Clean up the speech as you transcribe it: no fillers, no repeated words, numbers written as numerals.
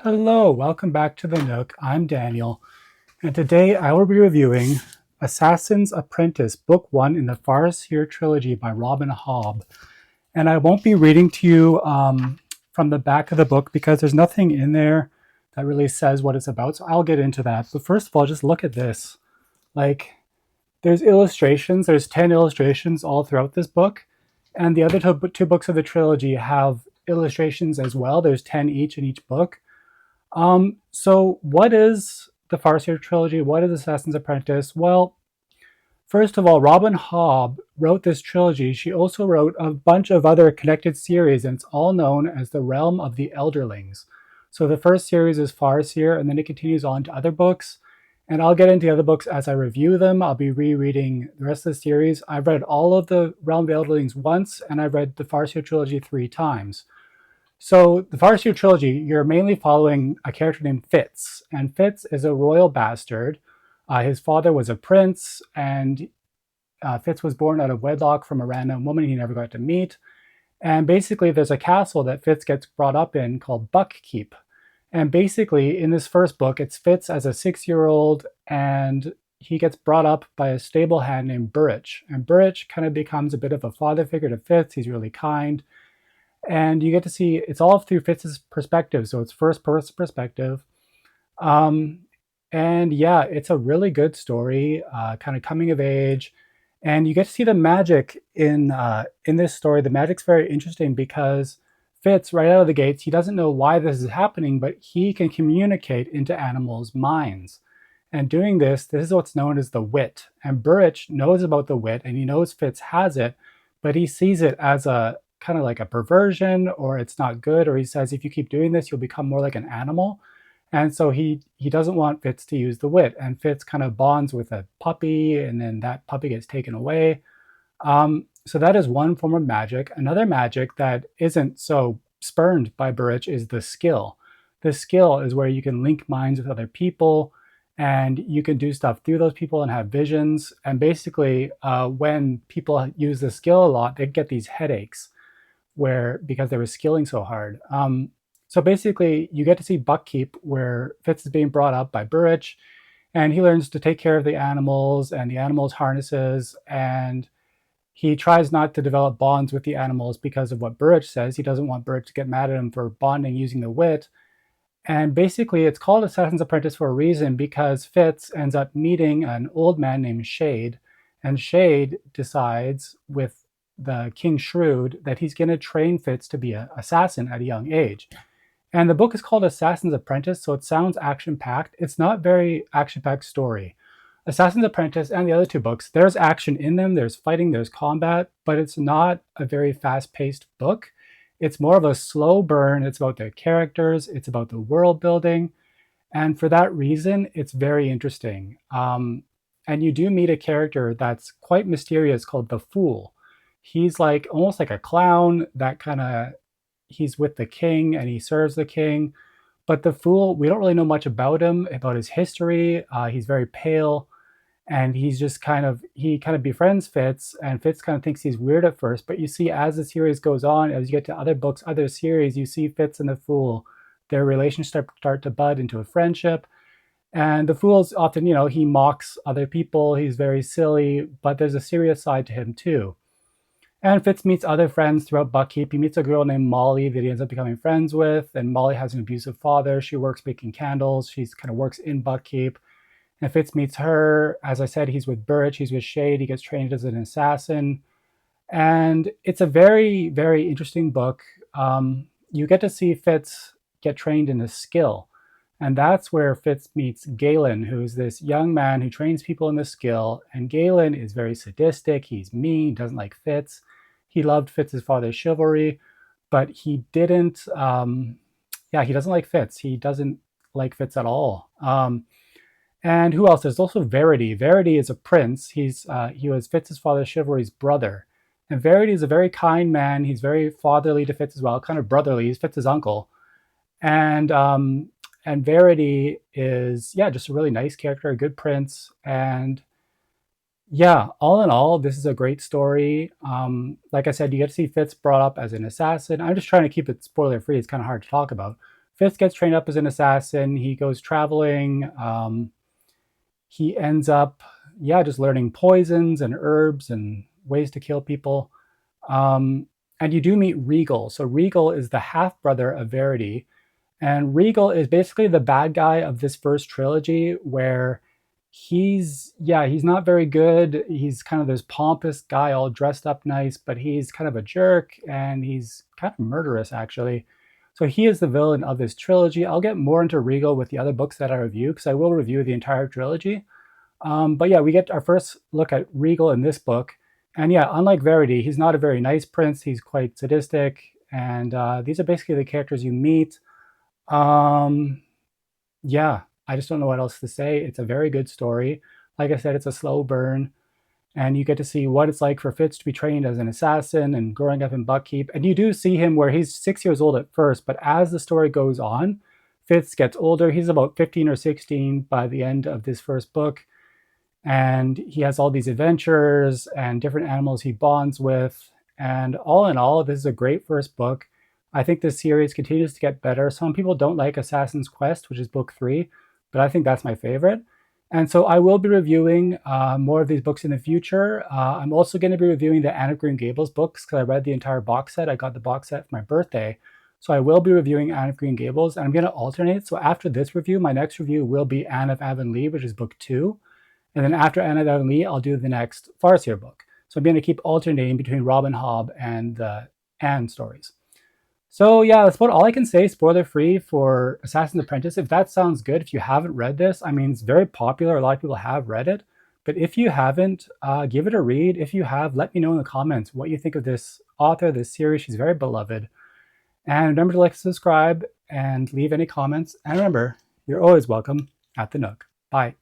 Hello, welcome back to the Nook. I'm Daniel, and today I will be reviewing Assassin's Apprentice, Book 1 in the Farseer trilogy by Robin Hobb. And I won't be reading to you from the back of the book because there's nothing in there that really says what it's about, so I'll get into that. But first of all, just look at this. Like, there's illustrations, there's 10 illustrations all throughout this book, and the other two books of the trilogy have illustrations as well. There's 10 each in each book. So what is the Farseer trilogy? What is Assassin's Apprentice? Well, first of all, Robin Hobb wrote this trilogy. She also wrote a bunch of other connected series, and it's all known as the Realm of the Elderlings. So the first series is Farseer, and then it continues on to other books. And I'll get into the other books as I review them. I'll be rereading the rest of the series. I've read all of the Realm of the Elderlings once, and I've read the Farseer trilogy 3 times. So the Farseer trilogy, you're mainly following a character named Fitz, and Fitz is a royal bastard. His father was a prince, and Fitz was born out of wedlock from a random woman he never got to meet. And basically, there's a castle that Fitz gets brought up in called Buckkeep. And basically, in this first book, it's Fitz as a 6-year-old, and he gets brought up by a stable hand named Burrich. And Burrich kind of becomes a bit of a father figure to Fitz. He's really kind. And you get to see it's all through Fitz's perspective, so it's first person perspective. And yeah, it's a really good story, kind of coming of age, and you get to see the magic in this story. The magic's very interesting because Fitz, right out of the gates, he doesn't know why this is happening, but he can communicate into animals' minds. And doing this is what's known as the wit. And Burrich knows about the wit, and he knows Fitz has it, but he sees it as a kind of like a perversion, or it's not good, or he says if you keep doing this you'll become more like an animal. And so he doesn't want Fitz to use the wit, and Fitz kind of bonds with a puppy, and then that puppy gets taken away. So that is one form of magic. Another magic that isn't so spurned by Burrich is the skill. The skill is where you can link minds with other people, and you can do stuff through those people and have visions. And basically, when people use the skill a lot, they get these headaches because they were skilling so hard. So basically, you get to see Buckkeep, where Fitz is being brought up by Burrich, and he learns to take care of the animals and the animals' harnesses, and he tries not to develop bonds with the animals because of what Burrich says. He doesn't want Burrich to get mad at him for bonding using the wit. And basically, it's called Assassin's Apprentice for a reason, because Fitz ends up meeting an old man named Shade, and Shade decides with the King Shrewd that he's going to train Fitz to be an assassin at a young age. And the book is called Assassin's Apprentice, so it sounds action-packed. It's not very action-packed story. Assassin's Apprentice and the other two books, there's action in them, there's fighting, there's combat, but it's not a very fast-paced book. It's more of a slow burn. It's about the characters, it's about the world building, and for that reason, it's very interesting. And you do meet a character that's quite mysterious called the Fool. He's like almost like a clown that he's with the king and he serves the king. But the Fool, we don't really know much about him, about his history. He's very pale, and he's just he kind of befriends Fitz, and Fitz kind of thinks he's weird at first. But you see, as the series goes on, as you get to other books, other series, you see Fitz and the Fool, their relationship start to bud into a friendship. And the Fool's often, he mocks other people. He's very silly, but there's a serious side to him too. And Fitz meets other friends throughout Buckkeep. He meets a girl named Molly that he ends up becoming friends with. And Molly has an abusive father. She works making candles. She's kind of works in Buckkeep. And Fitz meets her. As I said, he's with Burrich. He's with Shade. He gets trained as an assassin. And it's a very, very interesting book. You get to see Fitz get trained in a skill. And that's where Fitz meets Galen, who's this young man who trains people in the skill. And Galen is very sadistic. He's mean. He doesn't like Fitz. He loved Fitz's father's chivalry, but he didn't. He doesn't like Fitz. He doesn't like Fitz at all. And who else? There's also Verity. Verity is a prince. He was Fitz's father's chivalry's brother. And Verity is a very kind man. He's very fatherly to Fitz as well, kind of brotherly. He's Fitz's uncle. And Verity is, just a really nice character, a good prince. And yeah, all in all, this is a great story. Like I said, you get to see Fitz brought up as an assassin. I'm just trying to keep it spoiler free. It's kind of hard to talk about. Fifth gets trained up as an assassin. He goes traveling. He ends up, yeah, just learning poisons and herbs and ways to kill people. Um, and you do meet Regal. So Regal is the half brother of Verity, and Regal is basically the bad guy of this first trilogy, where he's not very good. He's kind of this pompous guy, all dressed up nice, but he's kind of a jerk and he's kind of murderous actually. So he is the villain of this trilogy. I'll get more into Regal with the other books that I review, because I will review the entire trilogy. But yeah, we get our first look at Regal in this book. And yeah, unlike Verity, he's not a very nice prince. He's quite sadistic. And these are basically the characters you meet. Um, yeah, I just don't know what else to say. It's a very good story. Like I said, it's a slow burn. And you get to see what it's like for Fitz to be trained as an assassin and growing up in Buckkeep. And you do see him where he's 6 years old at first, but as the story goes on, Fitz gets older. He's about 15 or 16 by the end of this first book. And he has all these adventures and different animals he bonds with. And all in all, this is a great first book. I think this series continues to get better. Some people don't like Assassin's Quest, which is book 3, but I think that's my favorite. And so I will be reviewing more of these books in the future. I'm also going to be reviewing the Anne of Green Gables books, because I read the entire box set. I got the box set for my birthday. So I will be reviewing Anne of Green Gables, and I'm going to alternate. So after this review, my next review will be Anne of Avonlea, which is book 2. And then after Anne of Avonlea, I'll do the next Farseer book. So I'm going to keep alternating between Robin Hobb and the Anne stories. So yeah, that's about all I can say, spoiler free, for Assassin's Apprentice. If that sounds good, if you haven't read this, I mean, it's very popular. A lot of people have read it. But if you haven't, give it a read. If you have, let me know in the comments what you think of this author, this series. She's very beloved. And remember to like and subscribe and leave any comments. And remember, you're always welcome at the Nook. Bye.